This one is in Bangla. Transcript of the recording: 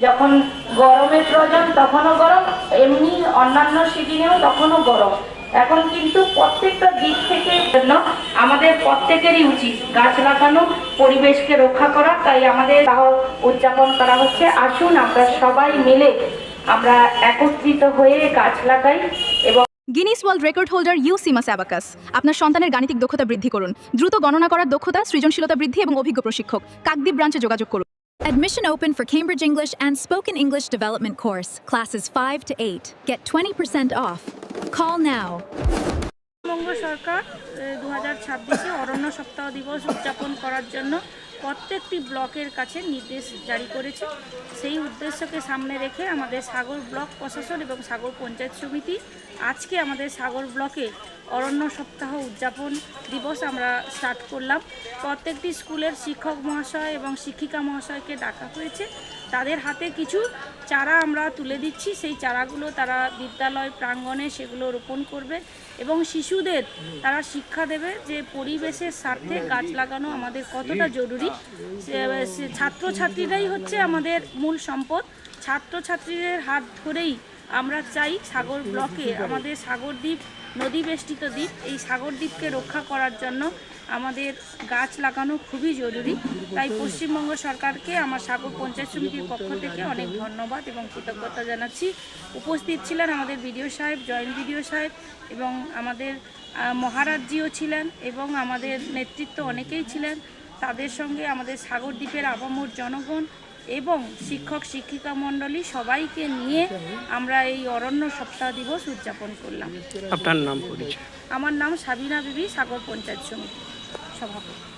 যখন গরমের প্রয়োজন তখনও গরম, এমনি অন্যান্য সিজনেও তখনও গরম। এখন কিন্তু প্রত্যেকটা দিক থেকে আমাদের প্রত্যেকেরই উচিত গাছ লাগানো, পরিবেশকে রক্ষা করা। তাই আমাদের উদযাপন করা হচ্ছে। আসুন আমরা সবাই মিলে আমরা একত্রিত হয়ে গাছ লাগাই। এবং Guinness world record holder UCMAS abacus, আপনার সন্তানের গাণিতিক দক্ষতা বৃদ্ধি করুন। দ্রুত গণনা করার দক্ষতা, সৃজনশীলতা বৃদ্ধি এবং অভিজ্ঞ প্রশিক্ষক। কাকদ্বীপ ব্রাঞ্চে যোগাযোগ করুন। Admission open for Cambridge English and Spoken English Development course, classes 5 to 8. Get 20% off. Call now. Paschimbanga সরকার 2026-এ অরণ্য সপ্তাহ দিবস উদযাপন করার জন্য প্রত্যেকটি ব্লকের কাছে নির্দেশ জারি করেছে। সেই উদ্দেশ্যকে সামনে রেখে আমাদের সাগর ব্লক প্রশাসন এবং সাগর পঞ্চায়েত সমিতি আজকে আমাদের সাগর ব্লকে অরণ্য সপ্তাহ উদযাপন দিবস আমরা স্টার্ট করলাম। প্রত্যেকটি স্কুলের শিক্ষক মহাশয় এবং শিক্ষিকা মহাশয়কে ডাকা হয়েছে। তাদের হাতে কিছু চারা আমরা তুলে দিচ্ছি। সেই চারাগুলো তারা বিদ্যালয় প্রাঙ্গণে সেগুলো রোপণ করবে এবং শিশুদের তারা শিক্ষা দেবে যে পরিবেশের স্বার্থে গাছ লাগানো আমাদের কতটা জরুরি। ছাত্রছাত্রীরাই হচ্ছে আমাদের মূল সম্পদ। ছাত্রছাত্রীদের হাত ধরেই আমরা চাই সাগর ব্লকে আমাদের সাগরদ্বীপ নদী বেষ্টিত দ্বীপ, এই সাগরদ্বীপকে রক্ষা করার জন্য আমাদের গাছ লাগানো খুবই জরুরি। তাই পশ্চিমবঙ্গ সরকারকে আমার সাগর পঞ্চায়েত সমিতির পক্ষ থেকে অনেক ধন্যবাদ এবং কৃতজ্ঞতা জানাচ্ছি। উপস্থিত ছিলেন আমাদের বিডিও সাহেব, জয়েন্ট বিডিও সাহেব এবং আমাদের মহারাজজিও ছিলেন এবং আমাদের নেতৃত্ব অনেকেই ছিলেন। তাদের সঙ্গে আমাদের সাগরদ্বীপের আপামর জনগণ এবং শিক্ষক শিক্ষিকা মণ্ডলী সবাইকে নিয়ে আমরা এই অরণ্য সপ্তাহ দিবস উদযাপন করলাম। আপনার নাম পরিচয়? আমার নাম সাবিনা বিবি, সাগর পঞ্চায়েত সমিতি সভাপতি।